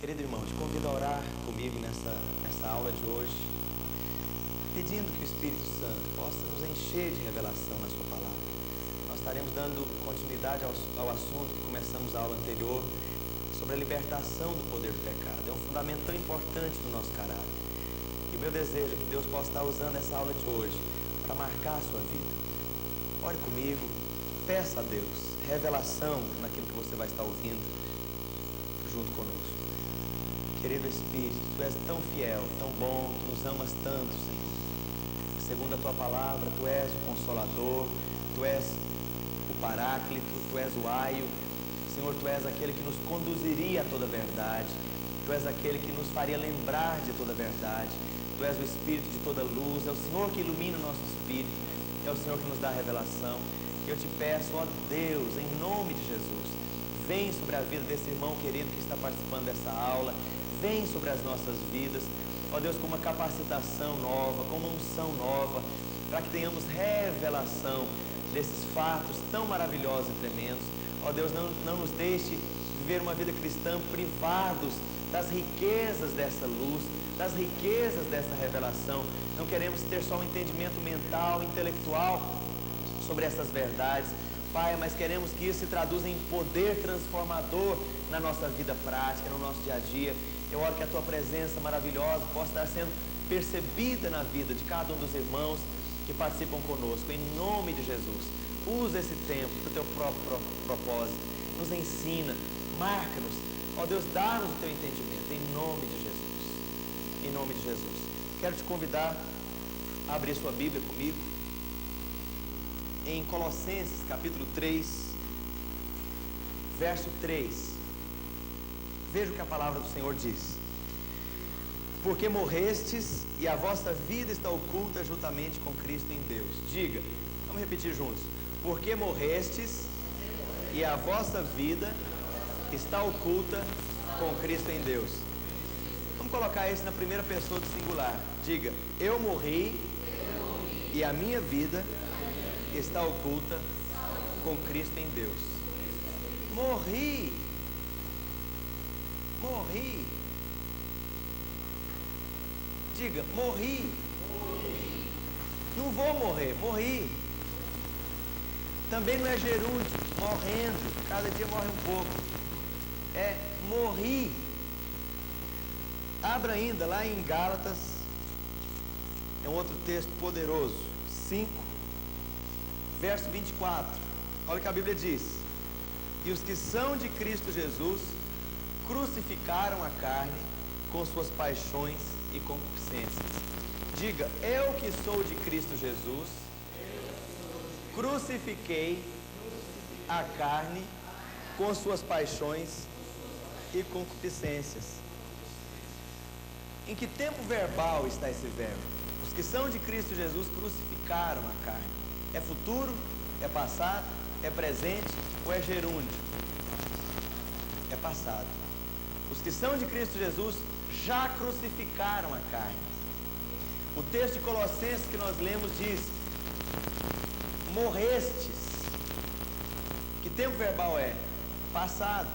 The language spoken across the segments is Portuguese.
Querido irmão, te convido a orar comigo nessa aula de hoje, pedindo que o Espírito Santo possa nos encher de revelação na sua palavra. Nós estaremos dando continuidade ao assunto que começamos a aula anterior, sobre a libertação do poder do pecado. É um fundamento tão importante no nosso caráter. E o meu desejo é que Deus possa estar usando essa aula de hoje para marcar a sua vida. Ore comigo, peça a Deus revelação naquilo que você vai estar ouvindo junto conosco. Querido Espírito, Tu és tão fiel, tão bom, Tu nos amas tanto, Senhor. Segundo a Tua palavra, Tu és o Consolador, Tu és o Paráclito, Tu és o Aio. Senhor, Tu és aquele que nos conduziria a toda a verdade. Tu és aquele que nos faria lembrar de toda a verdade. Tu és o Espírito de toda luz. É o Senhor que ilumina o nosso espírito. É o Senhor que nos dá a revelação. Eu te peço, ó Deus, em nome de Jesus, vem sobre a vida desse irmão querido que está participando dessa aula. Vem sobre as nossas vidas, ó Deus, com uma capacitação nova, com uma unção nova, para que tenhamos revelação desses fatos tão maravilhosos e tremendos. Ó Deus, não nos deixe viver uma vida cristã privados das riquezas dessa luz, das riquezas dessa revelação. Não queremos ter só um entendimento mental, intelectual sobre essas verdades, Pai, mas queremos que isso se traduza em poder transformador na nossa vida prática, no nosso dia a dia. Eu oro que a Tua presença maravilhosa possa estar sendo percebida na vida de cada um dos irmãos que participam conosco, em nome de Jesus. Usa esse tempo para o Teu próprio propósito, nos ensina, marca-nos, ó Deus, dá-nos o Teu entendimento, em nome de Jesus, em nome de Jesus. Quero te convidar a abrir sua Bíblia comigo, em Colossenses capítulo 3, verso 3, veja o que a palavra do Senhor diz: porque morrestes e a vossa vida está oculta juntamente com Cristo em Deus. Diga, vamos repetir juntos: porque morrestes e a vossa vida está oculta com Cristo em Deus. Vamos colocar isso na primeira pessoa do singular. Diga, eu morri e a minha vida está oculta com Cristo em Deus. Morri. Diga, morri. Não vou morrer, morri. Também não é gerúndio, morrendo. Cada dia morre um pouco. É morri. Abra ainda lá em Gálatas. É um outro texto poderoso. 5, verso 24. Olha o que a Bíblia diz: e os que são de Cristo Jesus crucificaram a carne com suas paixões e concupiscências. Diga, eu que sou de Cristo Jesus, crucifiquei a carne com suas paixões e concupiscências. Em que tempo verbal está esse verbo? Os que são de Cristo Jesus crucificaram a carne. É futuro? É passado? É presente? Ou é gerúndio? É passado. Os que são de Cristo Jesus já crucificaram a carne. O texto de Colossenses que nós lemos diz: morrestes. Que tempo verbal é? Passado.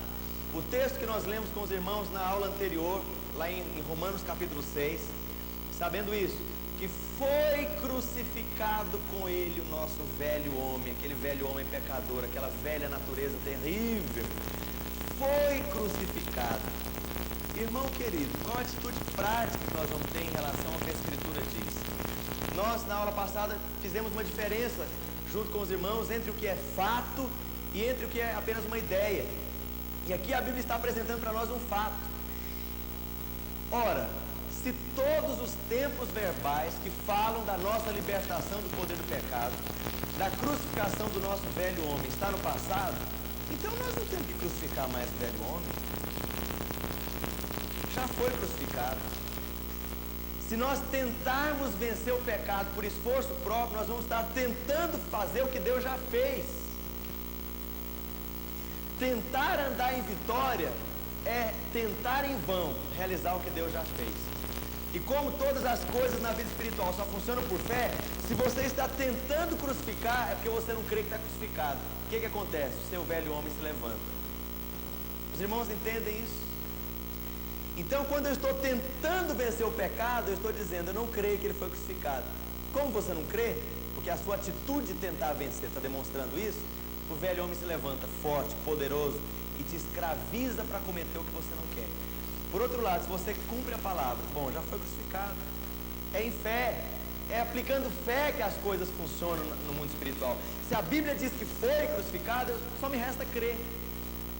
O texto que nós lemos com os irmãos na aula anterior, lá em Romanos capítulo 6, sabendo isso, que foi crucificado com ele o nosso velho homem, aquele velho homem pecador, aquela velha natureza terrível, foi crucificado. Irmão querido, qual a atitude prática que nós vamos ter em relação ao que a Escritura diz? Nós, na aula passada, fizemos uma diferença, junto com os irmãos, entre o que é fato e entre o que é apenas uma ideia. E aqui a Bíblia está apresentando para nós um fato. Ora, se todos os tempos verbais que falam da nossa libertação do poder do pecado, da crucificação do nosso velho homem, está no passado, então nós não temos que crucificar mais o velho homem. Já foi crucificado. Se nós tentarmos vencer o pecado por esforço próprio, nós vamos estar tentando fazer o que Deus já fez. Tentar andar em vitória é tentar em vão realizar o que Deus já fez. E como todas as coisas na vida espiritual só funcionam por fé, se você está tentando crucificar, é porque você não crê que está crucificado. O que acontece? O seu velho homem se levanta. Os irmãos entendem isso? Então, quando eu estou tentando vencer o pecado, eu estou dizendo, eu não creio que ele foi crucificado. Como você não crê, porque a sua atitude de tentar vencer está demonstrando isso, o velho homem se levanta forte, poderoso e te escraviza para cometer o que você não quer. Por outro lado, se você cumpre a palavra, bom, já foi crucificado, é em fé, é aplicando fé que as coisas funcionam no mundo espiritual. Se a Bíblia diz que foi crucificado, só me resta crer.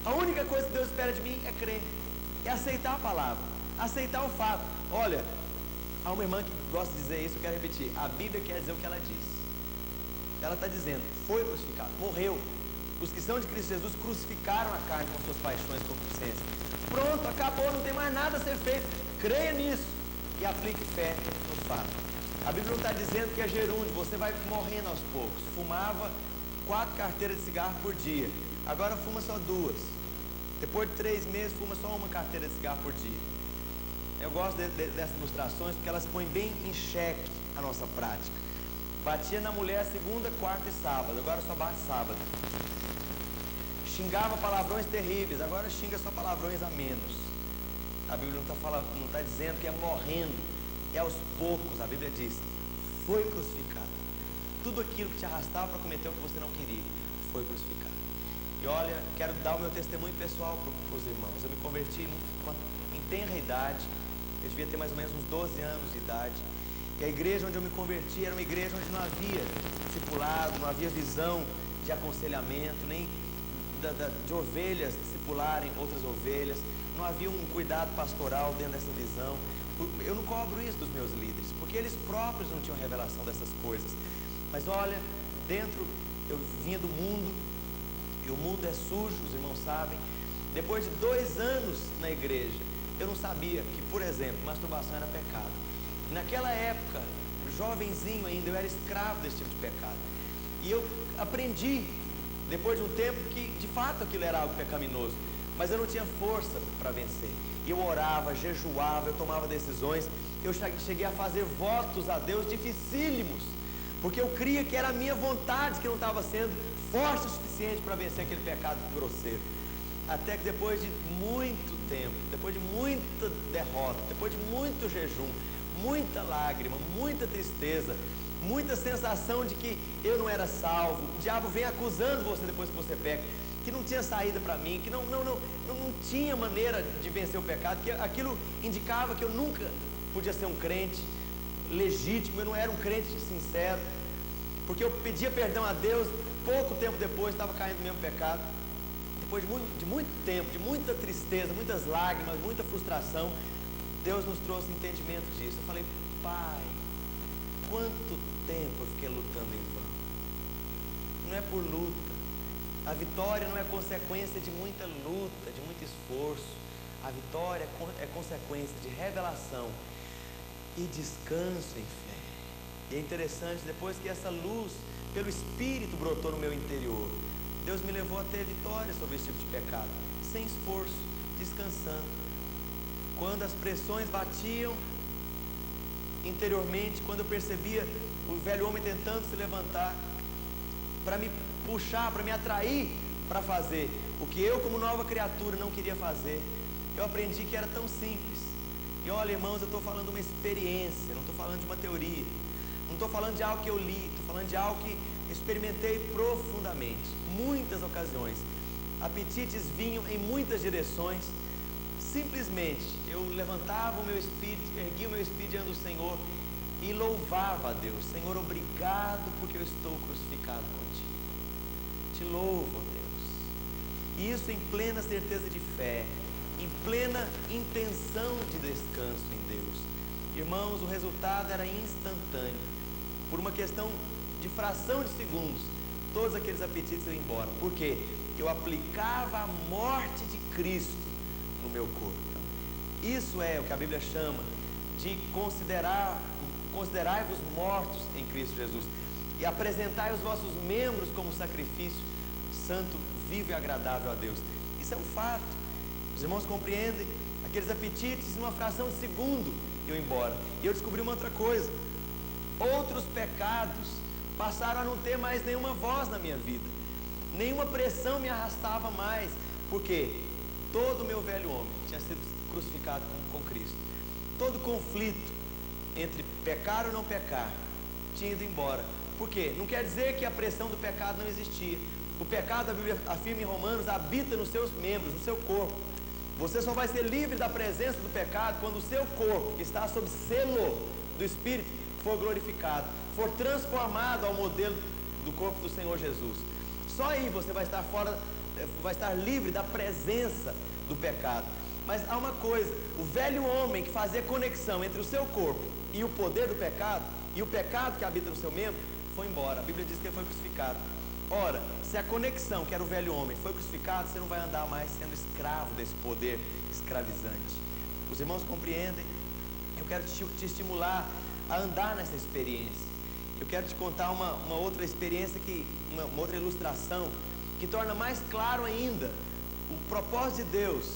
A única coisa que Deus espera de mim é crer, é aceitar a palavra, aceitar o fato. Olha, há uma irmã que gosta de dizer isso, eu quero repetir, a Bíblia quer dizer o que ela diz. Ela está dizendo, foi crucificado, morreu. Os que são de Cristo Jesus crucificaram a carne com suas paixões e concupiscências. Pronto, acabou, não tem mais nada a ser feito. Creia nisso e aplique fé no fato. A Bíblia não está dizendo que é gerúndio, você vai morrendo aos poucos. Fumava 4 carteiras de cigarro por dia, agora fuma só 2. Depois de 3 meses, fuma só 1 carteira de cigarro por dia. Eu gosto dessas ilustrações porque elas põem bem em xeque a nossa prática. Batia na mulher segunda, quarta e sábado, agora só bate sábado. Xingava palavrões terríveis, agora xinga só palavrões a menos. A Bíblia não está dizendo que é morrendo, é aos poucos. A Bíblia diz, foi crucificado. Tudo aquilo que te arrastava para cometer o que você não queria, foi crucificado. E olha, quero dar o meu testemunho pessoal para os irmãos. Eu me converti em tenra idade, eu devia ter mais ou menos uns 12 anos de idade. E a igreja onde eu me converti era uma igreja onde não havia discipulado, não havia visão de aconselhamento, nem de ovelhas discipularem outras ovelhas, não havia um cuidado pastoral dentro dessa visão. Eu não cobro isso dos meus líderes, porque eles próprios não tinham revelação dessas coisas. Mas olha, eu vinha do mundo, e o mundo é sujo, os irmãos sabem. Depois de 2 anos na igreja, eu não sabia que, por exemplo, masturbação era pecado. E naquela época, jovenzinho ainda, eu era escravo desse tipo de pecado. E eu aprendi, depois de um tempo, que de fato aquilo era algo pecaminoso, mas eu não tinha força para vencer. E eu orava, jejuava, eu tomava decisões, eu cheguei a fazer votos a Deus dificílimos, porque eu cria que era a minha vontade que não estava sendo forte o suficiente para vencer aquele pecado grosseiro. Até que depois de muito tempo, depois de muita derrota, depois de muito jejum, muita lágrima, muita tristeza, muita sensação de que eu não era salvo, o diabo vem acusando você depois que você peca, que não tinha saída para mim, que não tinha maneira de vencer o pecado, que aquilo indicava que eu nunca podia ser um crente legítimo, eu não era um crente sincero, porque eu pedia perdão a Deus, pouco tempo depois estava caindo no mesmo pecado. Depois de muito tempo, de muita tristeza, muitas lágrimas, muita frustração, Deus nos trouxe entendimento disso. Eu falei, Pai, quanto tempo eu fiquei lutando em vão. Não é por luta. A vitória não é consequência de muita luta, de muito esforço. A vitória é consequência de revelação e descanso em fé. E é interessante, depois que essa luz pelo Espírito brotou no meu interior, Deus me levou a ter vitória sobre esse tipo de pecado, sem esforço, descansando. Quando as pressões batiam interiormente, quando eu percebia o velho homem tentando se levantar, para me puxar, para me atrair para fazer o que eu como nova criatura não queria fazer, eu aprendi que era tão simples. E olha, irmãos, eu estou falando de uma experiência, não estou falando de uma teoria, não estou falando de algo que eu li, estou falando de algo que experimentei profundamente. Muitas ocasiões, apetites vinham em muitas direções. Simplesmente eu levantava o meu espírito, erguia o meu espírito diante do Senhor e louvava a Deus. Senhor, obrigado porque eu estou crucificado contigo. Te louvo, ó Deus. E isso em plena certeza de fé, em plena intenção de descanso em Deus. Irmãos, o resultado era instantâneo. Por uma questão de fração de segundos, todos aqueles apetites iam embora. Por quê? Eu aplicava a morte de Cristo no meu corpo. Isso é o que a Bíblia chama de considerai-vos mortos em Cristo Jesus e apresentai os vossos membros como sacrifício santo, vivo e agradável a Deus. Isso é um fato. Os irmãos compreendem? Aqueles apetites, numa fração de segundo, iam embora. E eu descobri uma outra coisa. Outros pecados passaram a não ter mais nenhuma voz na minha vida. Nenhuma pressão me arrastava mais. Porque todo o meu velho homem tinha sido crucificado com Cristo. Todo conflito entre pecar ou não pecar tinha ido embora. Por quê? Não quer dizer que a pressão do pecado não existia. O pecado, a Bíblia afirma em Romanos, habita nos seus membros, no seu corpo. Você só vai ser livre da presença do pecado quando o seu corpo, que está sob selo do Espírito, for glorificado, for transformado ao modelo do corpo do Senhor Jesus. Só aí você vai estar vai estar livre da presença do pecado. Mas há uma coisa: o velho homem que fazia conexão entre o seu corpo e o poder do pecado, e o pecado que habita no seu membro, foi embora. A Bíblia diz que ele foi crucificado. Ora, se a conexão, que era o velho homem, foi crucificado, você não vai andar mais sendo escravo desse poder escravizante. Os irmãos compreendem? Eu quero te estimular a andar nessa experiência. Eu quero te contar uma outra experiência, uma outra ilustração, que torna mais claro ainda o propósito de Deus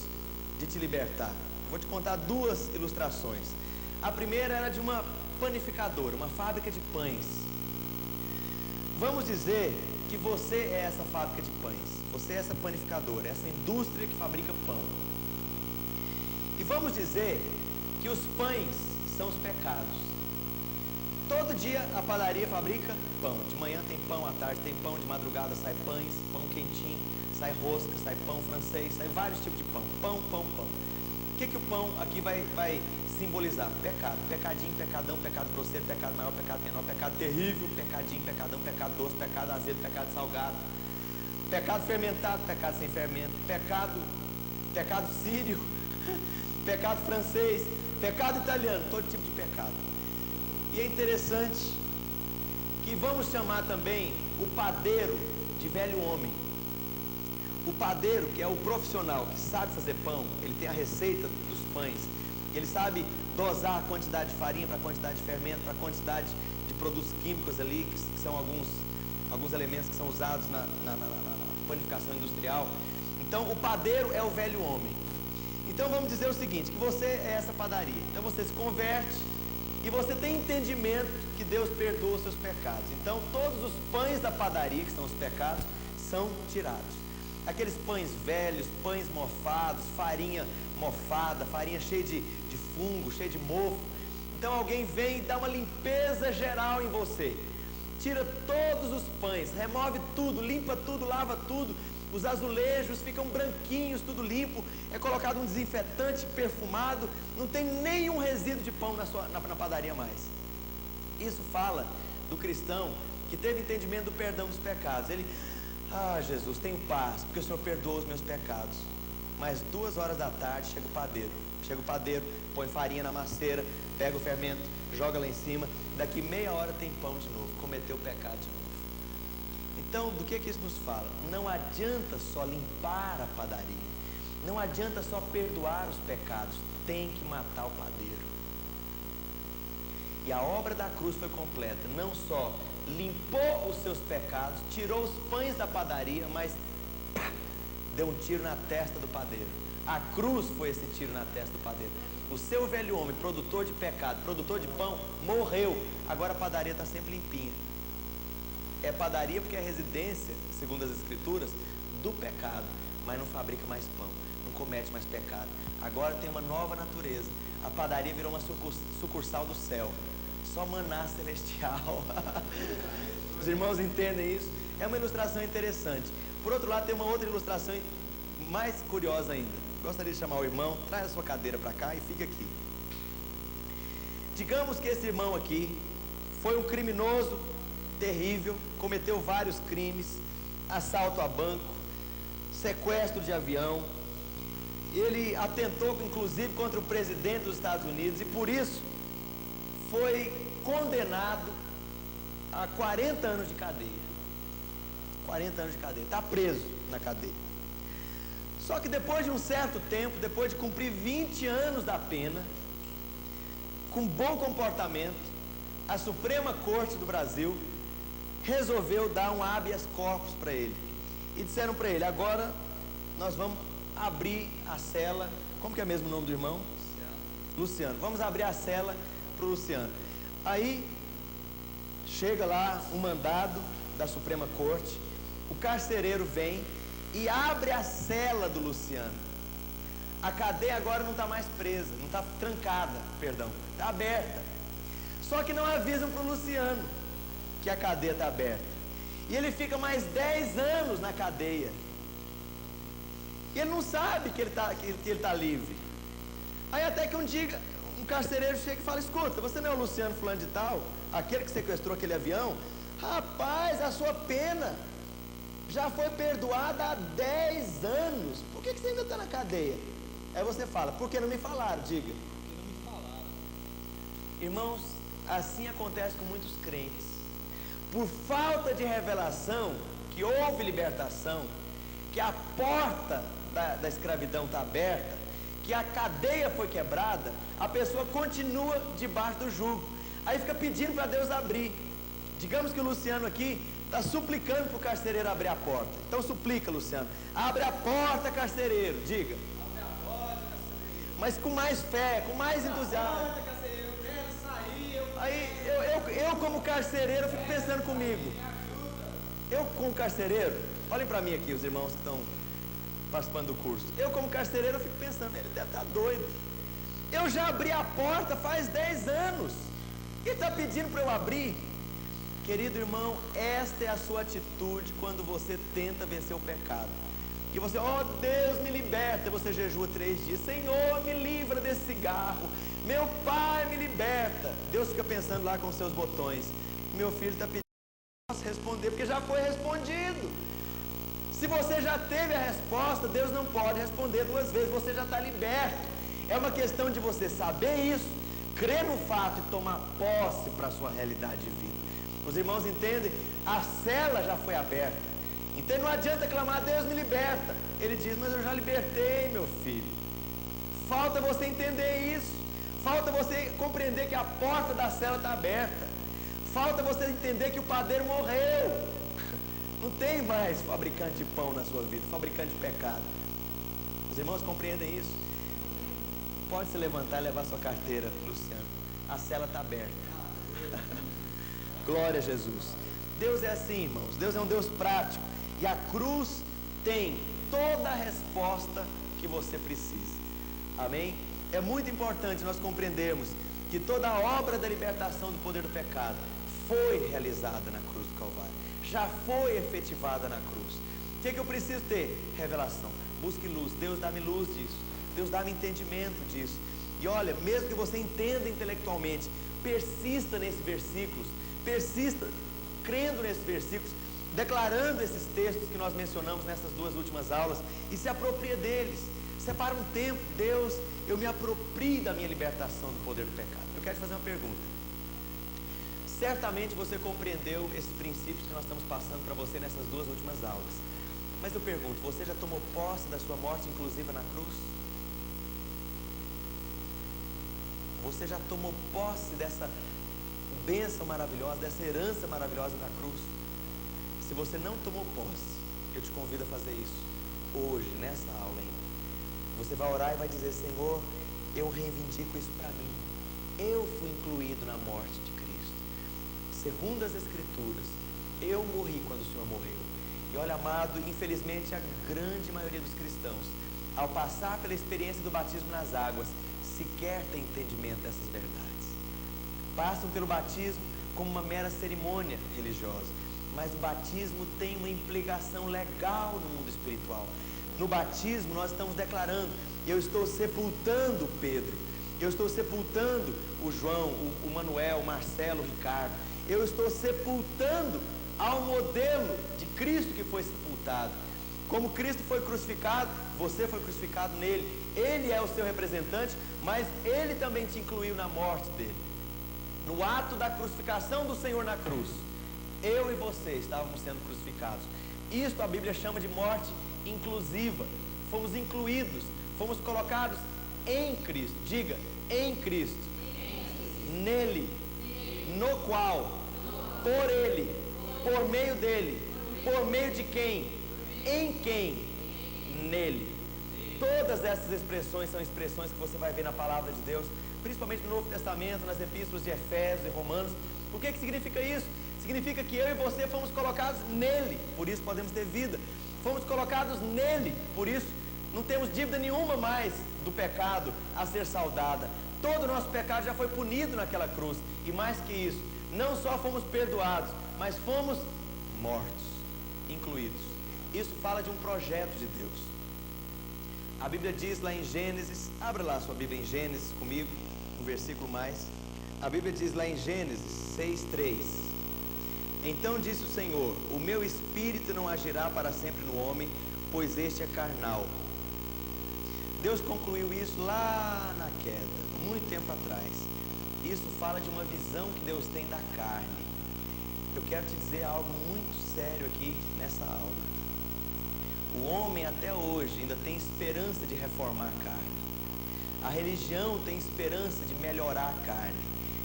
de te libertar. Vou te contar duas ilustrações. A primeira era de uma panificadora, uma fábrica de pães. Vamos dizer que você é essa fábrica de pães, você é essa panificadora, essa indústria que fabrica pão. E vamos dizer que os pães são os pecados. Todo dia a padaria fabrica pão. De manhã tem pão, à tarde tem pão, de madrugada sai pães, pão quentinho, sai rosca, sai pão francês, sai vários tipos de pão. Pão, pão, pão. O que o pão aqui vai simbolizar? Pecado. Pecadinho, pecadão, pecado grosseiro, pecado maior, pecado menor, pecado terrível, pecadinho, pecadão, pecado doce, pecado azedo, pecado salgado, pecado fermentado, pecado sem fermento, pecado sírio, pecado francês, pecado italiano, todo tipo de pecado. E é interessante que vamos chamar também o padeiro de velho homem. O padeiro, que é o profissional que sabe fazer pão, ele tem a receita dos pães, ele sabe dosar a quantidade de farinha para a quantidade de fermento, para a quantidade de produtos químicos ali, que são alguns elementos que são usados na panificação industrial. Então o padeiro é o velho homem. Então vamos dizer o seguinte, que você é essa padaria. Então você se converte e você tem entendimento que Deus perdoa os seus pecados. Então todos os pães da padaria, que são os pecados, são tirados. Aqueles pães velhos, pães mofados, farinha mofada, farinha cheia de fungo, cheia de mofo. Então alguém vem e dá uma limpeza geral em você. Tira todos os pães, remove tudo, limpa tudo, lava tudo. Os azulejos ficam branquinhos, tudo limpo. É colocado um desinfetante perfumado. Não tem nenhum resíduo de pão na padaria mais. Isso fala do cristão que teve entendimento do perdão dos pecados. Ele... Ah, Jesus, tenho paz, porque o Senhor perdoa os meus pecados. Mas 2 horas da tarde chega o padeiro, põe farinha na maceira, pega o fermento, joga lá em cima. Daqui meia hora tem pão de novo, cometeu o pecado de novo. Então, do que isso nos fala? Não adianta só limpar a padaria, não adianta só perdoar os pecados, tem que matar o padeiro. E a obra da cruz foi completa, não só limpou os seus pecados, tirou os pães da padaria, mas deu um tiro na testa do padeiro. A cruz foi esse tiro na testa do padeiro. O seu velho homem, produtor de pecado, produtor de pão, morreu. Agora a padaria está sempre limpinha. É padaria porque é residência, segundo as escrituras, do pecado, mas não fabrica mais pão, não comete mais pecado. Agora tem uma nova natureza. A padaria virou uma sucursal do céu. Só maná celestial. Os irmãos entendem isso? É uma ilustração interessante. Por outro lado, tem uma outra ilustração mais curiosa ainda. Gostaria de chamar o irmão, traz a sua cadeira para cá e fica aqui. Digamos que esse irmão aqui foi um criminoso terrível, cometeu vários crimes, assalto a banco, sequestro de avião. Ele atentou inclusive contra o presidente dos Estados Unidos e por isso foi condenado a 40 anos de cadeia. 40 anos de cadeia, está preso na cadeia. Só que depois de um certo tempo, depois de cumprir 20 anos da pena, com bom comportamento, a Suprema Corte do Brasil resolveu dar um habeas corpus para ele. E disseram para ele, agora nós vamos abrir a cela. Como que é mesmo o nome do irmão? Luciano. Vamos abrir a cela para o Luciano. Aí chega lá um mandado da Suprema Corte, o carcereiro vem e abre a cela do Luciano. A cadeia agora não está mais presa, não está trancada, perdão, está aberta. Só que não avisam para o Luciano que a cadeia está aberta. E ele fica mais 10 anos na cadeia. E ele não sabe que ele está livre. Aí até que um dia um carcereiro chega e fala: escuta, você não é o Luciano fulano de tal? Aquele que sequestrou aquele avião? Rapaz, a sua pena já foi perdoada há 10 anos. Por que você ainda está na cadeia? Aí você fala: porque não me falaram, diga. Porque não me falaram. Irmãos, assim acontece com muitos crentes. Por falta de revelação, que houve libertação, que a porta da escravidão está aberta, que a cadeia foi quebrada, a pessoa continua debaixo do jugo. Aí fica pedindo para Deus abrir. Digamos que o Luciano aqui está suplicando para o carcereiro abrir a porta. Então suplica, Luciano: abre a porta, carcereiro, diga. Abre a porta, carcereiro. Mas com mais fé, com mais entusiasmo. Porta, carcereiro, eu quero sair. Aí eu como carcereiro fico pensando comigo. Eu como carcereiro, olhem para mim aqui, os irmãos que estão participando do curso. Eu como carcereiro eu fico pensando: ele deve estar doido. Eu já abri a porta faz 10 anos. Ele está pedindo para eu abrir. Querido irmão, esta é a sua atitude quando você tenta vencer o pecado. E você: oh Deus, me liberta. Você jejua 3 dias: Senhor, me livra desse cigarro. Meu Pai, me liberta. Deus fica pensando lá com seus botões: meu filho está pedindo, não posso responder, porque já foi respondido. Se você já teve a resposta, Deus não pode responder 2 vezes. Você já está liberto. É uma questão de você saber isso, crer no fato e tomar posse para a sua realidade de vida. Os irmãos entendem? A cela já foi aberta. Então não adianta clamar: Deus me liberta. Ele diz: mas eu já libertei, meu filho. Falta você entender isso. Falta você compreender que a porta da cela está aberta. Falta você entender que o padeiro morreu. Não tem mais fabricante de pão na sua vida, fabricante de pecado. Os irmãos compreendem isso? Pode se levantar e levar sua carteira, Luciano. A cela está aberta. Glória a Jesus. Deus é assim, irmãos. Deus é um Deus prático. E a cruz tem toda a resposta que você precisa. Amém? É muito importante nós compreendermos que toda a obra da libertação do poder do pecado foi realizada na cruz do Calvário. Já foi efetivada na cruz. O que eu preciso ter? Revelação. Busque luz. Deus dá-me luz disso. Deus dá-me entendimento disso. E olha, mesmo que você entenda intelectualmente, persista nesses versículos. Persista crendo nesses versículos, declarando esses textos que nós mencionamos nessas 2 últimas aulas, e se apropria deles. Separa um tempo: Deus, eu me aproprio da minha libertação do poder do pecado. Eu quero te fazer uma pergunta. Certamente você compreendeu esses princípios que nós estamos passando para você nessas 2 últimas aulas. Mas eu pergunto: você já tomou posse da sua morte inclusiva na cruz? Você já tomou posse dessa bênção maravilhosa, dessa herança maravilhosa da cruz? Se você não tomou posse, eu te convido a fazer isso hoje, nessa aula ainda. Você vai orar e vai dizer: Senhor, eu reivindico isso para mim. Eu fui incluído na morte de Cristo. Segundo as Escrituras, eu morri quando o Senhor morreu. E olha, amado, infelizmente a grande maioria dos cristãos, ao passar pela experiência do batismo nas águas, sequer tem entendimento dessas verdades. Passam pelo batismo como uma mera cerimônia religiosa, mas o batismo tem uma implicação legal no mundo espiritual. No batismo nós estamos declarando: eu estou sepultando Pedro, eu estou sepultando o João, o Manuel, o Marcelo, o Ricardo. Eu estou sepultando ao modelo de Cristo que foi sepultado. Como Cristo foi crucificado, você foi crucificado nele. Ele é o seu representante, mas ele também te incluiu na morte dele. No ato da crucificação do Senhor na cruz, eu e você estávamos sendo crucificados. Isto a Bíblia chama de morte inclusiva. Fomos incluídos, fomos colocados em Cristo. Diga: em Cristo. Nele, no qual, por ele, por meio dele, por meio de quem, em quem, nele. Todas essas expressões são expressões que você vai ver na palavra de Deus, principalmente no Novo Testamento, nas epístolas de Efésios e Romanos. O que significa isso? Significa que eu e você fomos colocados nele, por isso podemos ter vida. Fomos colocados nele, por isso Não temos dívida nenhuma mais do pecado a ser saldada. Todo o nosso pecado já foi punido naquela cruz. E mais que isso, não só fomos perdoados, mas fomos mortos, incluídos. Isso fala de um projeto de Deus. A Bíblia diz lá em Gênesis, abra lá a sua Bíblia em Gênesis comigo, um versículo mais. A Bíblia diz lá em Gênesis 6:3: Então disse o Senhor: o meu espírito não agirá para sempre no homem, pois este é carnal. Deus concluiu isso lá na queda, muito tempo atrás. Isso fala de uma visão que Deus tem da carne. Eu quero te dizer algo muito sério aqui nessa aula. O homem até hoje ainda tem esperança de reformar a carne. A religião tem esperança de melhorar a carne,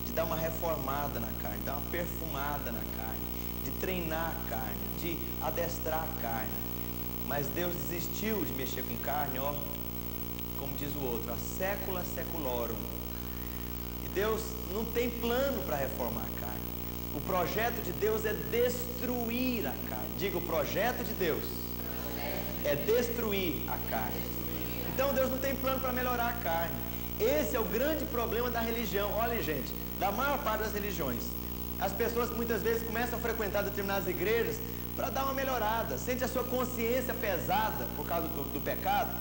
de dar uma reformada na carne, de dar uma perfumada na carne, de treinar a carne, de adestrar a carne. Mas Deus desistiu de mexer com carne, ó, como diz o outro, a secula seculorum. E Deus não tem plano para reformar a carne. O projeto de Deus é destruir a carne. Diga, o projeto de Deus é destruir a carne. Então Deus não tem plano para melhorar a carne. Esse é o grande problema da religião. Olha, gente, da maior parte das religiões, as pessoas muitas vezes começam a frequentar determinadas igrejas para dar uma melhorada, sente a sua consciência pesada por causa do pecado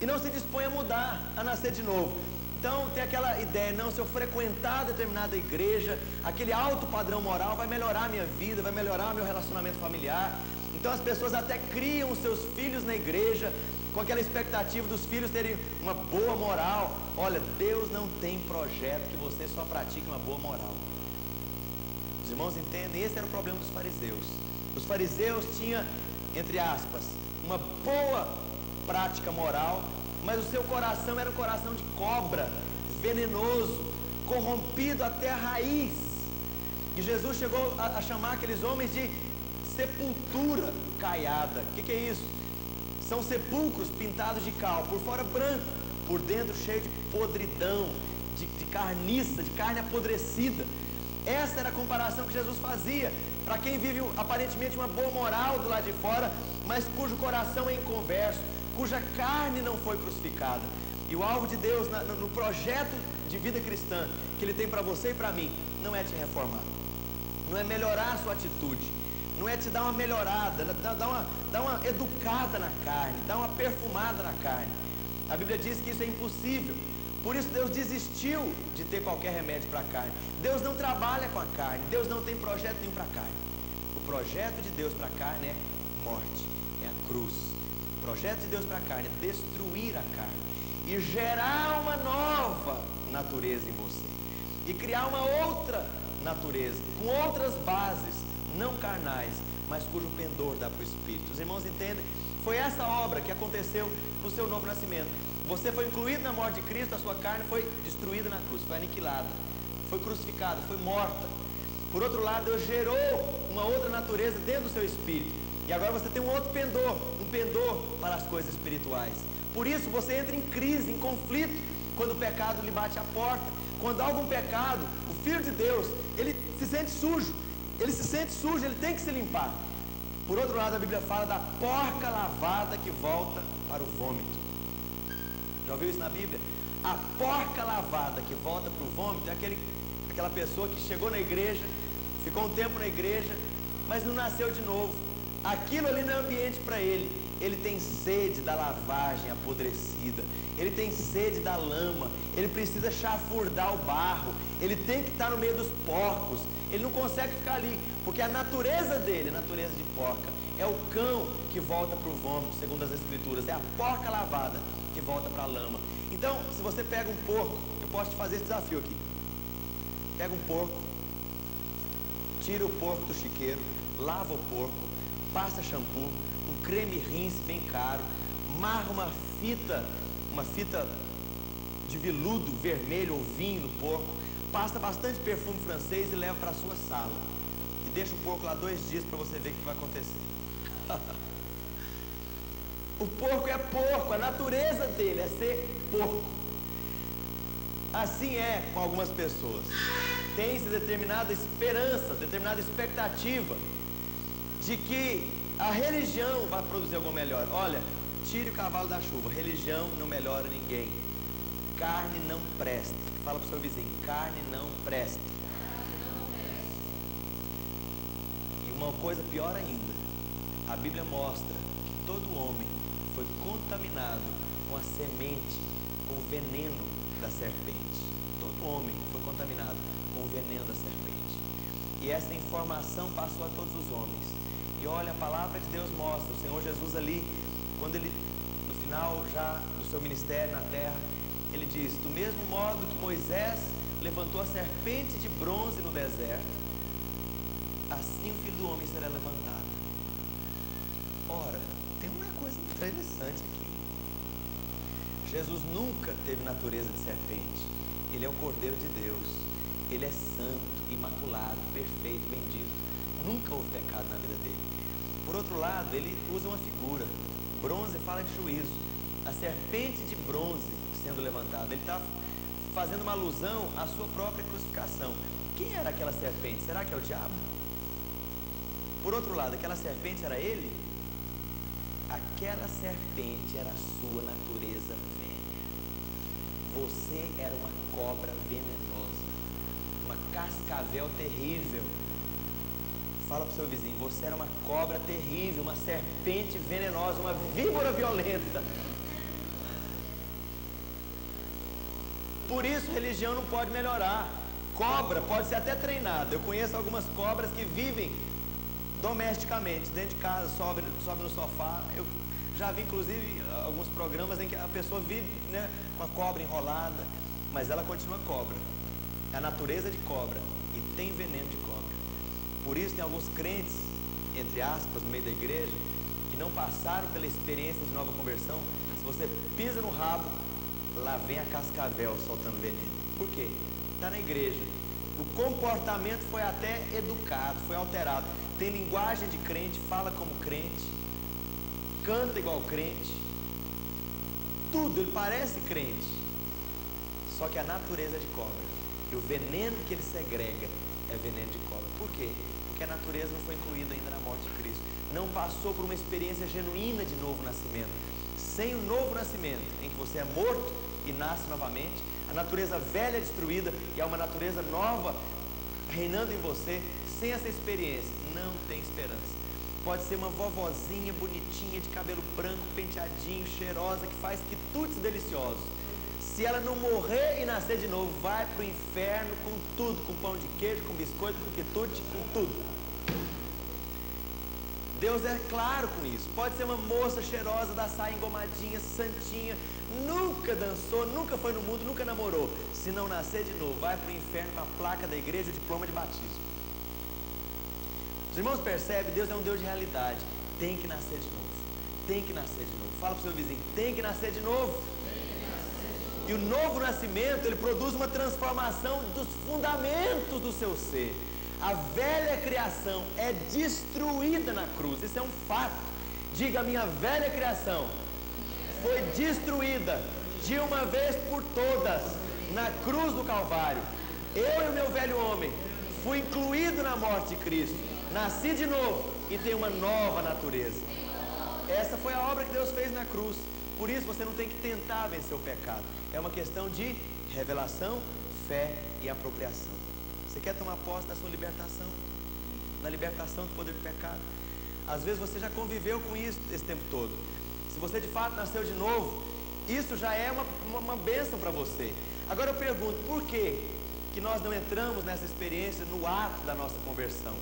e não se dispõe a mudar, a nascer de novo. Então tem aquela ideia, não, se eu frequentar determinada igreja, aquele alto padrão moral vai melhorar a minha vida, vai melhorar meu relacionamento familiar. Então as pessoas até criam os seus filhos na igreja com aquela expectativa dos filhos terem uma boa moral. Olha, Deus não tem projeto que você só pratique uma boa moral. Os irmãos entendem? Esse era o problema dos fariseus. Os fariseus tinham, entre aspas, uma boa prática moral, mas o seu coração era um coração de cobra, venenoso, corrompido até a raiz. E Jesus chegou a chamar aqueles homens de sepultura caiada. O que é isso? São sepulcros pintados de cal, por fora branco, por dentro cheio de podridão, de carniça, de carne apodrecida. Essa era a comparação que Jesus fazia para quem vive aparentemente uma boa moral do lado de fora, mas cujo coração é inconverso, cuja carne não foi crucificada. E o alvo de Deus no projeto de vida cristã que Ele tem para você e para mim não é te reformar, não é melhorar a sua atitude, não é te dar uma melhorada, dar uma educada na carne, dar uma perfumada na carne. A Bíblia diz que isso é impossível. Por isso Deus desistiu de ter qualquer remédio para a carne. Deus não trabalha com a carne, Deus não tem projeto nenhum para a carne. O projeto de Deus para a carne é morte, é a cruz. O projeto de Deus para a carne é destruir a carne e gerar uma nova natureza em você. E criar uma outra natureza, com outras bases, não carnais, mas cujo pendor dá para o Espírito. Os irmãos entendem? Foi essa obra que aconteceu no seu novo nascimento. Você foi incluído na morte de Cristo, a sua carne foi destruída na cruz, foi aniquilada, foi crucificada, foi morta. Por outro lado, Deus gerou uma outra natureza dentro do seu espírito. E agora você tem um outro pendor, um pendor para as coisas espirituais. Por isso você entra em crise, em conflito, quando o pecado lhe bate à porta. Quando há algum pecado, o Filho de Deus, ele se sente sujo. Ele se sente sujo, ele tem que se limpar. Por outro lado, a Bíblia fala da porca lavada que volta para o vômito. Já ouviu isso na Bíblia? A porca lavada que volta para o vômito é aquela pessoa que chegou na igreja, ficou um tempo na igreja, mas não nasceu de novo. Aquilo ali não é ambiente para ele. Ele tem sede da lavagem apodrecida, ele tem sede da lama, ele precisa chafurdar o barro, ele tem que estar no meio dos porcos. Ele não consegue ficar ali, porque a natureza dele, a natureza de porca, é o cão que volta para o vômito, segundo as Escrituras. É a porca lavada que volta para a lama. Então, se você pega um porco, eu posso te fazer esse desafio aqui. Pega um porco, tira o porco do chiqueiro, lava o porco, passa shampoo, um creme rinse bem caro, amarra uma fita de veludo vermelho ou vinho no porco, passa bastante perfume francês e leva para a sua sala. E deixa o porco lá 2 dias para você ver o que vai acontecer. O porco é porco, a natureza dele é ser porco. Assim é com algumas pessoas. Tem-se determinada esperança, determinada expectativa de que a religião vai produzir algo melhor. Olha, tire o cavalo da chuva. Religião não melhora ninguém. Carne não presta. Fala pro seu vizinho, carne não presta. E uma coisa pior ainda, a Bíblia mostra que todo homem foi contaminado com a semente, com o veneno da serpente. Todo homem foi contaminado com o veneno da serpente. E essa informação passou a todos os homens. E olha, a palavra de Deus mostra, o Senhor Jesus ali, quando ele, no final já do seu ministério na terra, ele diz, do mesmo modo que Moisés levantou a serpente de bronze no deserto, assim o Filho do Homem será levantado. Ora, tem uma coisa interessante aqui. Jesus nunca teve natureza de serpente. Ele é o Cordeiro de Deus. Ele é santo, imaculado, perfeito, bendito. Nunca houve pecado na vida dele. Por outro lado, ele usa uma figura. Bronze fala de juízo. A serpente de bronze sendo levantada, ele está fazendo uma alusão à sua própria crucificação. Quem era aquela serpente? Será que é o diabo? Por outro lado, aquela serpente era ele? Aquela serpente era a sua natureza velha. Você era uma cobra venenosa, uma cascavel terrível. Fala para o seu vizinho, você era uma cobra terrível, uma serpente venenosa, uma víbora violenta. Por isso, religião não pode melhorar. Cobra pode ser até treinada. Eu conheço algumas cobras que vivem domesticamente, dentro de casa, sobe no sofá. Eu já vi, inclusive, alguns programas em que a pessoa vive, né, com a cobra enrolada, mas ela continua cobra. É a natureza de cobra e tem veneno de cobra. Por isso, tem alguns crentes, entre aspas, no meio da igreja, que não passaram pela experiência de nova conversão. Se você pisa no rabo, lá vem a cascavel soltando veneno. Por quê? Está na igreja. O comportamento foi até educado, foi alterado. Tem linguagem de crente, fala como crente, canta igual crente. Tudo, ele parece crente. Só que a natureza é de cobra. E o veneno que ele segrega é veneno de cobra. Por quê? Porque a natureza não foi incluída ainda na morte de Cristo. Não passou por uma experiência genuína de novo nascimento. Sem o novo nascimento, em que você é morto e nasce novamente, a natureza velha é destruída e há uma natureza nova reinando em você. Sem essa experiência, não tem esperança. Pode ser uma vovozinha bonitinha, de cabelo branco, penteadinho, cheirosa, que faz quitutes deliciosos. Se ela não morrer e nascer de novo, vai para o inferno com tudo, com pão de queijo, com biscoito, com quitute, com tudo. Deus é claro com isso. Pode ser uma moça cheirosa, da saia engomadinha, santinha, nunca dançou, nunca foi no mundo, nunca namorou. Se não nascer de novo, vai para o inferno com a placa da igreja, o diploma de batismo. Os irmãos percebem, Deus é um Deus de realidade. Tem que nascer de novo. Tem que nascer de novo. Fala para o seu vizinho, tem que nascer de novo. E o novo nascimento, ele produz uma transformação dos fundamentos do seu ser. A velha criação é destruída na cruz. Isso é um fato. Diga, a minha velha criação foi destruída de uma vez por todas na cruz do Calvário. Eu e o meu velho homem fui incluído na morte de Cristo. Nasci de novo e tenho uma nova natureza. Essa foi a obra que Deus fez na cruz. Por isso você não tem que tentar vencer o pecado. É uma questão de revelação, fé e apropriação. Você quer tomar posse da sua libertação? Da libertação do poder do pecado? Às vezes você já conviveu com isso esse tempo todo. Se você de fato nasceu de novo, isso já é uma bênção para você. Agora eu pergunto, por que nós não entramos nessa experiência no ato da nossa conversão?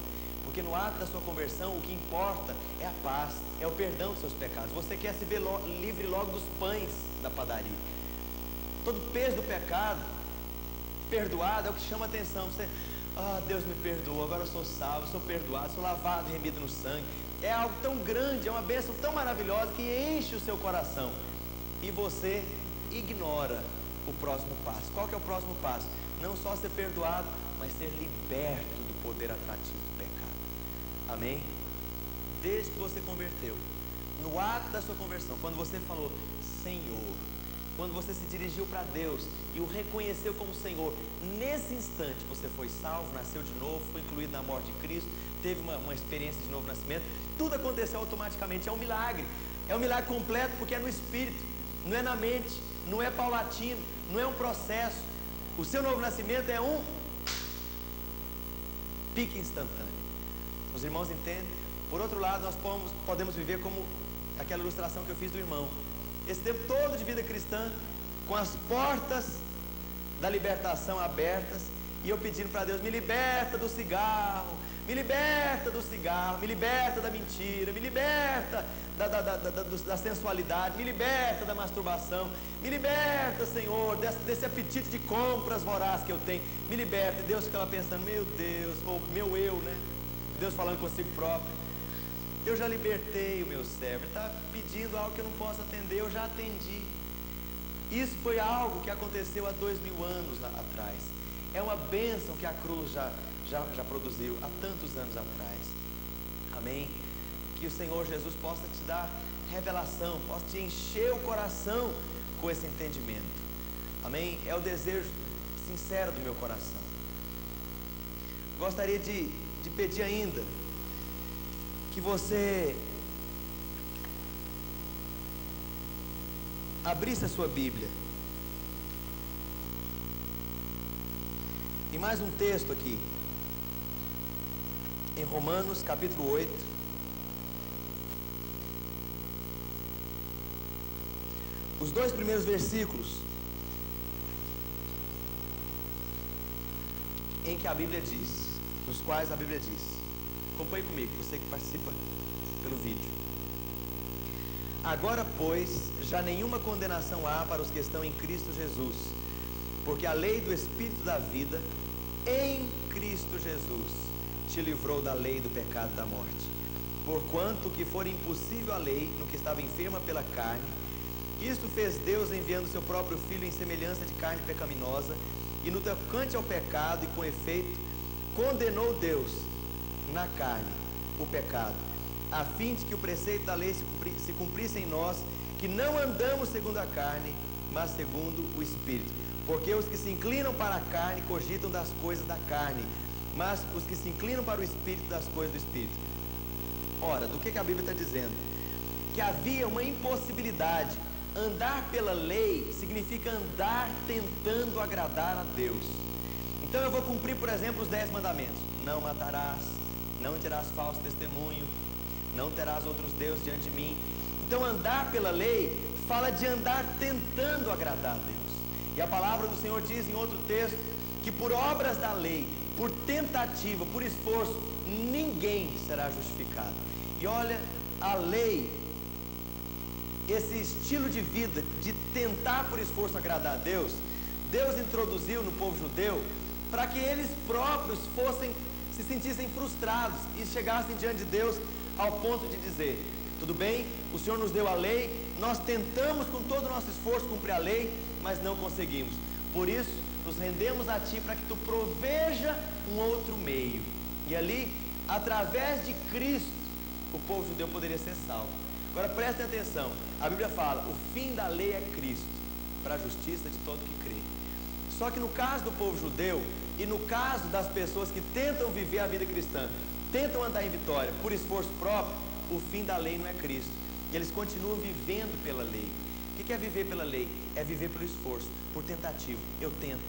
Porque no ato da sua conversão, o que importa é a paz, é o perdão dos seus pecados. Você quer se ver livre logo dos pães da padaria. Todo o peso do pecado perdoado é o que chama a atenção. Você, Deus me perdoa, agora eu sou salvo, sou perdoado, sou lavado e remido no sangue. É algo tão grande, é uma bênção tão maravilhosa que enche o seu coração. E você ignora o próximo passo. Qual que é o próximo passo? Não só ser perdoado, mas ser liberto do poder atrativo do pecado. Amém? Desde que você converteu, no ato da sua conversão, quando você falou Senhor, quando você se dirigiu para Deus e o reconheceu como Senhor, nesse instante você foi salvo, nasceu de novo, foi incluído na morte de Cristo, teve uma experiência de novo nascimento. Tudo aconteceu automaticamente, é um milagre. É um milagre completo porque é no espírito, não é na mente, não é paulatino, não é um processo. O seu novo nascimento é um pique instantâneo. Os irmãos entendem? Por outro lado, nós podemos viver como aquela ilustração que eu fiz do irmão. Esse tempo todo de vida cristã, com as portas da libertação abertas, e eu pedindo para Deus: me liberta do cigarro, me liberta do cigarro, me liberta da mentira, me liberta da sensualidade, me liberta da masturbação, me liberta, Senhor, desse apetite de compras voraz que eu tenho, me liberta. E Deus fica lá pensando: meu Deus, ou meu eu, né? Deus falando consigo próprio: eu já libertei o meu servo, ele está pedindo algo que eu não posso atender, eu já atendi. Isso foi algo que aconteceu há 2000 anos atrás. É uma bênção que a cruz já produziu há tantos anos atrás. Amém? Que o Senhor Jesus possa te dar revelação, possa te encher o coração com esse entendimento. Amém? É o desejo sincero do meu coração. Gostaria de pedir ainda que você abrisse a sua Bíblia em mais um texto aqui, em Romanos capítulo 8. Os 2 primeiros versículos, em que a Bíblia diz, nos quais a Bíblia diz, acompanhe comigo, você que participa pelo vídeo: agora, pois, já nenhuma condenação há para os que estão em Cristo Jesus, porque a lei do Espírito da vida em Cristo Jesus te livrou da lei do pecado e da morte. Porquanto que for impossível a lei no que estava enferma pela carne, isto fez Deus enviando seu próprio Filho em semelhança de carne pecaminosa, e no tocante ao pecado, e com efeito, condenou Deus na carne o pecado, a fim de que o preceito da lei se cumprisse em nós, que não andamos segundo a carne, mas segundo o Espírito. Porque os que se inclinam para a carne cogitam das coisas da carne, mas os que se inclinam para o Espírito, das coisas do Espírito. Ora, do que a Bíblia está dizendo? Que havia uma impossibilidade. Andar pela lei significa andar tentando agradar a Deus. Então eu vou cumprir, por exemplo, os 10 mandamentos: não matarás, não terás falso testemunho, não terás outros deuses diante de mim. Então andar pela lei fala de andar tentando agradar a Deus. E a palavra do Senhor diz em outro texto que por obras da lei, por tentativa, por esforço, ninguém será justificado. E olha, a lei, esse estilo de vida de tentar por esforço agradar a Deus, Deus introduziu no povo judeu para que eles próprios se sentissem frustrados e chegassem diante de Deus ao ponto de dizer: tudo bem, o Senhor nos deu a lei, nós tentamos com todo o nosso esforço cumprir a lei, mas não conseguimos. Por isso, nos rendemos a Ti para que Tu proveja um outro meio. E ali, através de Cristo, o povo judeu poderia ser salvo. Agora prestem atenção, a Bíblia fala: o fim da lei é Cristo, para a justiça de todo que crê. Só que no caso do povo judeu, e no caso das pessoas que tentam viver a vida cristã, tentam andar em vitória por esforço próprio, o fim da lei não é Cristo. E eles continuam vivendo pela lei. O que é viver pela lei? É viver pelo esforço, por tentativa. Eu tento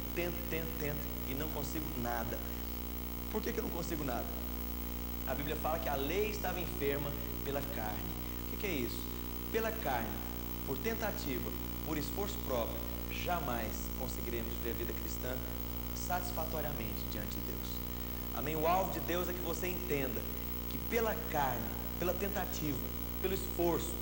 e não consigo nada. Por que eu não consigo nada? A Bíblia fala que a lei estava enferma pela carne. O que é isso? Pela carne, por tentativa, por esforço próprio, jamais conseguiremos viver a vida cristã satisfatoriamente diante de Deus. Amém? O alvo de Deus é que você entenda que pela carne, pela tentativa, pelo esforço,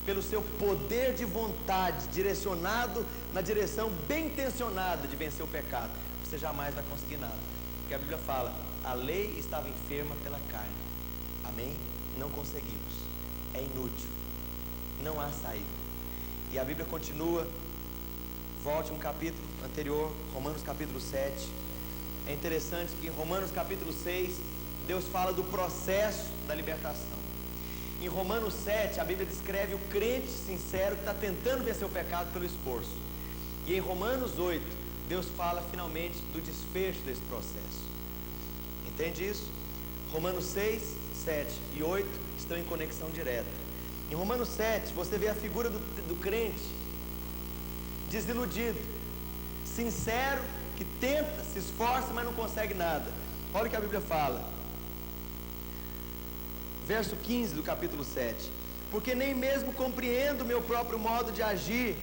pelo seu poder de vontade, direcionado na direção bem intencionada de vencer o pecado, você jamais vai conseguir nada. Porque a Bíblia fala: a lei estava enferma pela carne. Amém? Não conseguimos. É inútil. Não há saída. E a Bíblia continua. Volte um capítulo anterior, Romanos capítulo 7. É interessante que em Romanos capítulo 6, Deus fala do processo da libertação. Em Romanos 7, a Bíblia descreve o crente sincero que está tentando vencer o pecado pelo esforço. E em Romanos 8, Deus fala finalmente do desfecho desse processo. Entende isso? Romanos 6, 7 e 8 estão em conexão direta. Em Romanos 7, você vê a figura do crente desiludido, sincero, que tenta, se esforça, mas não consegue nada. Olha o que a Bíblia fala. Verso 15 do capítulo 7. Porque nem mesmo compreendo o meu próprio modo de agir,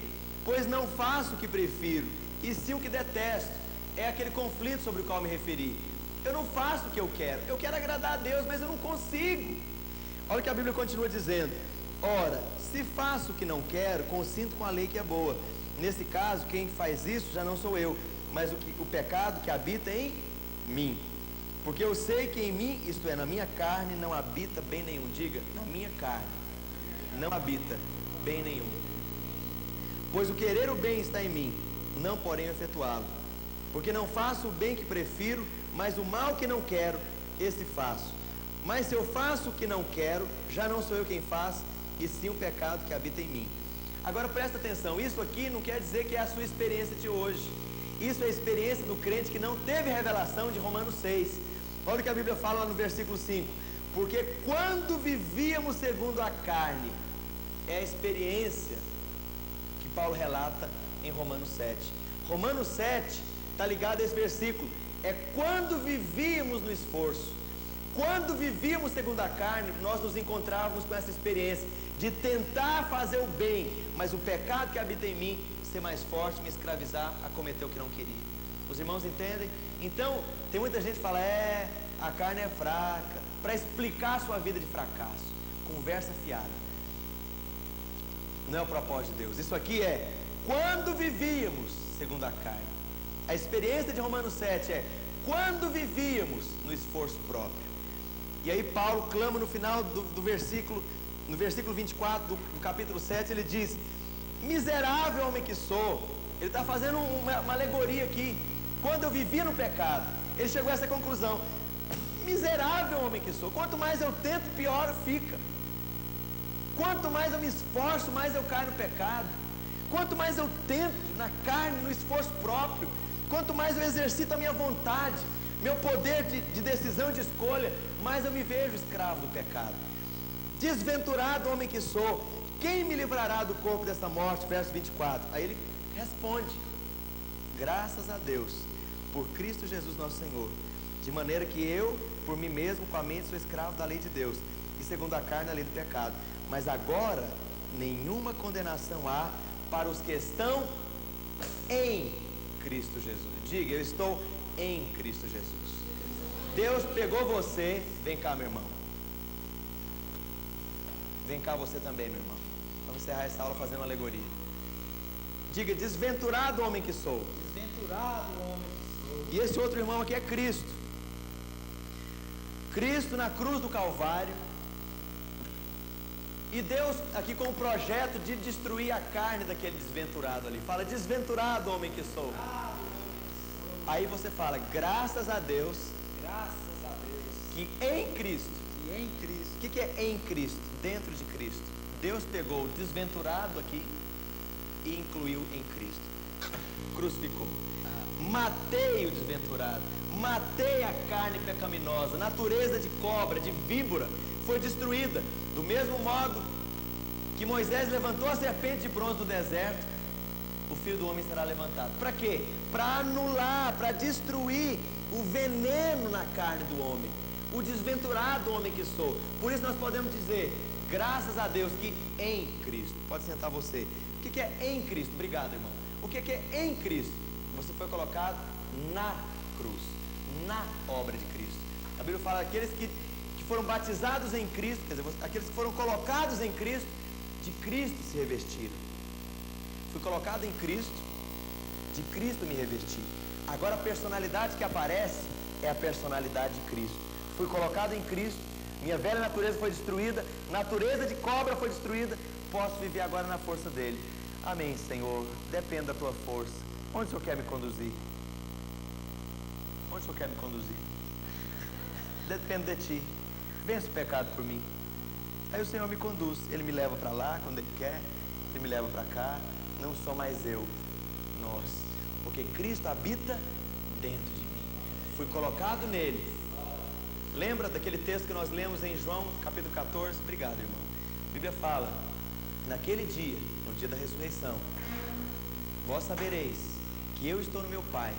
pois não faço o que prefiro, e sim o que detesto. É aquele conflito sobre o qual me referi. Eu não faço o que eu quero agradar a Deus, mas eu não consigo. Olha o que a Bíblia continua dizendo. Ora, se faço o que não quero, consinto com a lei que é boa. Nesse caso, quem faz isso já não sou eu, mas o pecado que habita em mim. Porque eu sei que em mim, isto é, na minha carne, não habita bem nenhum. Diga, na minha carne não habita bem nenhum. Pois o querer o bem está em mim, não porém efetuá-lo. Porque não faço o bem que prefiro, mas o mal que não quero, esse faço. Mas se eu faço o que não quero, já não sou eu quem faz, e sim o pecado que habita em mim. Agora presta atenção, isso aqui não quer dizer que é a sua experiência de hoje. Isso é a experiência do crente que não teve revelação de Romanos 6. Olha o que a Bíblia fala lá no versículo 5. Porque quando vivíamos segundo a carne, é a experiência que Paulo relata em Romanos 7. Romanos 7 está ligado a esse versículo. É quando vivíamos no esforço. Quando vivíamos segundo a carne, nós nos encontrávamos com essa experiência de tentar fazer o bem, mas o pecado que habita em mim ser mais forte, me escravizar a cometer o que não queria. Os irmãos entendem? Então, tem muita gente que fala, a carne é fraca, para explicar a sua vida de fracasso. Conversa fiada. Não é o propósito de Deus. Isso aqui é quando vivíamos segundo a carne. A experiência de Romanos 7 é quando vivíamos no esforço próprio. E aí Paulo clama no final do versículo, no versículo 24 do capítulo 7, ele diz, miserável homem que sou. Ele está fazendo uma alegoria aqui. Quando eu vivia no pecado, ele chegou a essa conclusão. Miserável homem que sou. Quanto mais eu tento, pior fica. Quanto mais eu me esforço, mais eu caio no pecado. Quanto mais eu tento na carne, no esforço próprio, quanto mais eu exercito a minha vontade, meu poder de decisão, de escolha, mais eu me vejo escravo do pecado. Desventurado homem que sou, quem me livrará do corpo desta morte? Verso 24. Aí ele responde, graças a Deus, por Cristo Jesus nosso Senhor, de maneira que eu, por mim mesmo, com a mente sou escravo da lei de Deus, e segundo a carne, a lei do pecado. Mas agora, nenhuma condenação há para os que estão em Cristo Jesus. Diga, eu estou em Cristo Jesus. Deus pegou você, vem cá, meu irmão. Vem cá você também, meu irmão. Vamos encerrar essa aula fazendo uma alegoria. Diga, desventurado homem que sou. Desventurado homem que sou. E esse outro irmão aqui é Cristo. Cristo na cruz do Calvário. E Deus aqui com o projeto de destruir a carne daquele desventurado ali. Fala, desventurado homem que sou. Aí você fala, graças a Deus. Graças a Deus. Que em Cristo. Que em Cristo. O que é em Cristo? Dentro de Cristo. Deus pegou o desventurado aqui e incluiu em Cristo. Crucificou. Matei o desventurado. Matei a carne pecaminosa. Natureza de cobra, de víbora, foi destruída. Do mesmo modo que Moisés levantou a serpente de bronze do deserto, o Filho do Homem será levantado. Para quê? Para anular, para destruir o veneno na carne do homem. O desventurado homem que sou. Por isso nós podemos dizer, graças a Deus, que em Cristo. Pode sentar você. O que é em Cristo? Obrigado, irmão. O que é em Cristo? Você foi colocado na cruz, na obra de Cristo. A Bíblia fala, aqueles que foram batizados em Cristo, quer dizer, aqueles que foram colocados em Cristo, de Cristo se revestiram. Fui colocado em Cristo, de Cristo me revesti. Agora a personalidade que aparece é a personalidade de Cristo. Fui colocado em Cristo, minha velha natureza foi destruída, natureza de cobra foi destruída, posso viver agora na força dele. Amém, Senhor, depende da tua força. Onde o Senhor quer me conduzir? Onde o Senhor quer me conduzir? Depende de ti. Vence o pecado por mim. Aí o Senhor me conduz. Ele me leva para lá quando Ele quer. Ele me leva para cá. Não sou mais eu, nós. Porque Cristo habita dentro de mim. Fui colocado nele. Lembra daquele texto que nós lemos em João capítulo 14? Obrigado, irmão. Bíblia fala, naquele dia, no dia da ressurreição, vós sabereis que eu estou no meu Pai,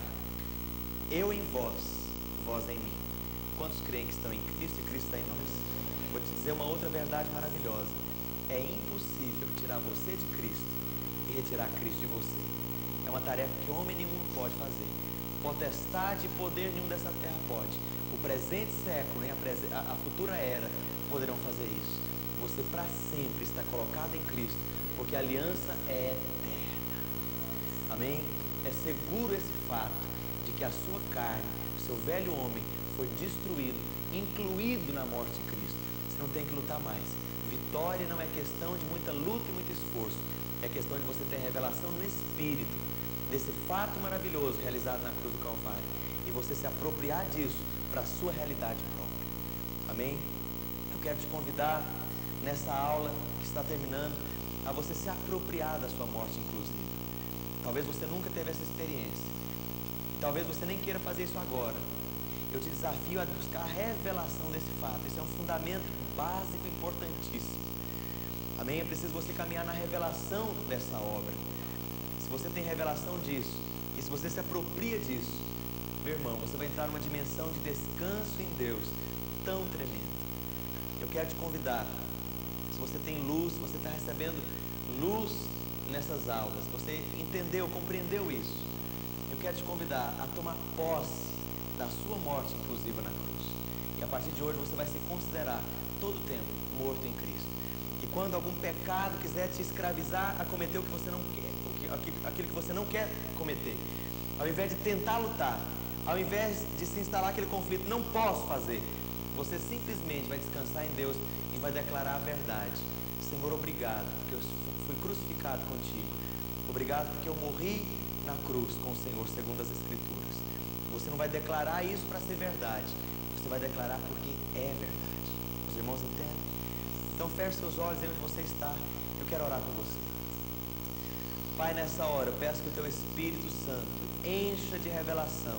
eu em vós, vós em mim. Quantos creem que estão em Cristo e Cristo está em nós? Vou te dizer uma outra verdade maravilhosa. É impossível tirar você de Cristo e retirar Cristo de você. É uma tarefa que homem nenhum pode fazer. Potestade e poder nenhum dessa terra pode. O presente século, nem a futura era poderão fazer isso. Você para sempre está colocado em Cristo, porque a aliança é eterna. Amém? É seguro esse fato de que a sua carne, o seu velho homem, foi destruído, incluído na morte de Cristo. Você não tem que lutar mais. Vitória não é questão de muita luta e muito esforço. É questão de você ter revelação no Espírito desse fato maravilhoso realizado na cruz do Calvário e você se apropriar disso para a sua realidade própria. Amém? Eu quero te convidar nessa aula que está terminando a você se apropriar da sua morte inclusive. Talvez você nunca teve essa experiência e talvez você nem queira fazer isso agora. Eu te desafio a buscar a revelação desse fato. Esse é um fundamento básico importantíssimo. Amém? É preciso você caminhar na revelação dessa obra. Se você tem revelação disso, e se você se apropria disso, meu irmão, você vai entrar numa dimensão de descanso em Deus tão tremenda. Eu quero te convidar, se você tem luz, se você está recebendo luz nessas aulas, você entendeu, compreendeu isso, eu quero te convidar a tomar posse da sua morte inclusiva na cruz. E a partir de hoje você vai se considerar todo o tempo morto em Cristo. E quando algum pecado quiser te escravizar a cometer o que você não quer, aquilo que você não quer cometer, ao invés de tentar lutar, ao invés de se instalar aquele conflito, não posso fazer, você simplesmente vai descansar em Deus e vai declarar a verdade. Senhor, obrigado porque eu fui crucificado contigo. Obrigado porque eu morri na cruz com o Senhor segundo as Escrituras. Você não vai declarar isso para ser verdade, você vai declarar porque é verdade. Os irmãos entendem? Então feche seus olhos aí onde você está. Eu quero orar com você. Pai, nessa hora eu peço que o Teu Espírito Santo encha de revelação,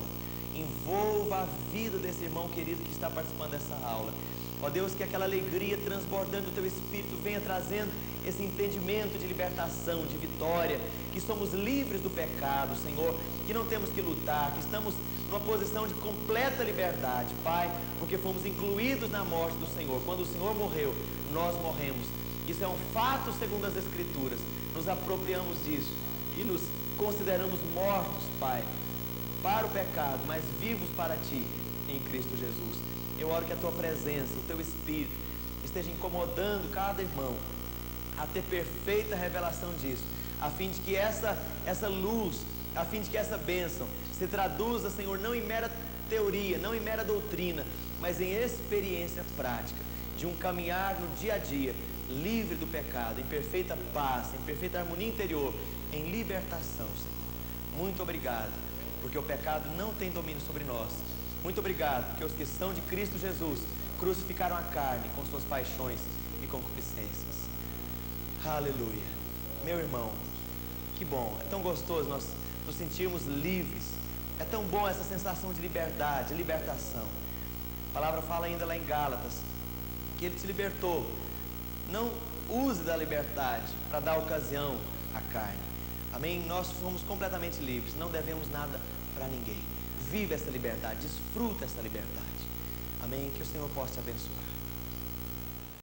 envolva a vida desse irmão querido que está participando dessa aula. Ó Deus, que aquela alegria transbordando do Teu Espírito venha trazendo esse entendimento de libertação, de vitória, que somos livres do pecado, Senhor, que não temos que lutar, que estamos numa posição de completa liberdade, Pai, porque fomos incluídos na morte do Senhor. Quando o Senhor morreu, nós morremos. Isso é um fato segundo as Escrituras. Nos apropriamos disso e nos consideramos mortos, Pai, para o pecado, mas vivos para Ti em Cristo Jesus. Eu oro que a Tua presença, o Teu Espírito esteja incomodando cada irmão a ter perfeita revelação disso, a fim de que essa luz, a fim de que essa bênção se traduza, Senhor, não em mera teoria, não em mera doutrina, mas em experiência prática, de um caminhar no dia a dia, livre do pecado, em perfeita paz, em perfeita harmonia interior, em libertação, Senhor. Muito obrigado, porque o pecado não tem domínio sobre nós. Muito obrigado, porque os que são de Cristo Jesus crucificaram a carne com suas paixões e concupiscências. Aleluia. Meu irmão, que bom, é tão gostoso nós nos sentirmos livres. É tão bom essa sensação de liberdade, libertação. A palavra fala ainda lá em Gálatas que Ele te libertou. Não use da liberdade para dar ocasião à carne. Amém? Nós somos completamente livres, não devemos nada para ninguém. Vive essa liberdade, desfruta essa liberdade. Amém? Que o Senhor possa te abençoar.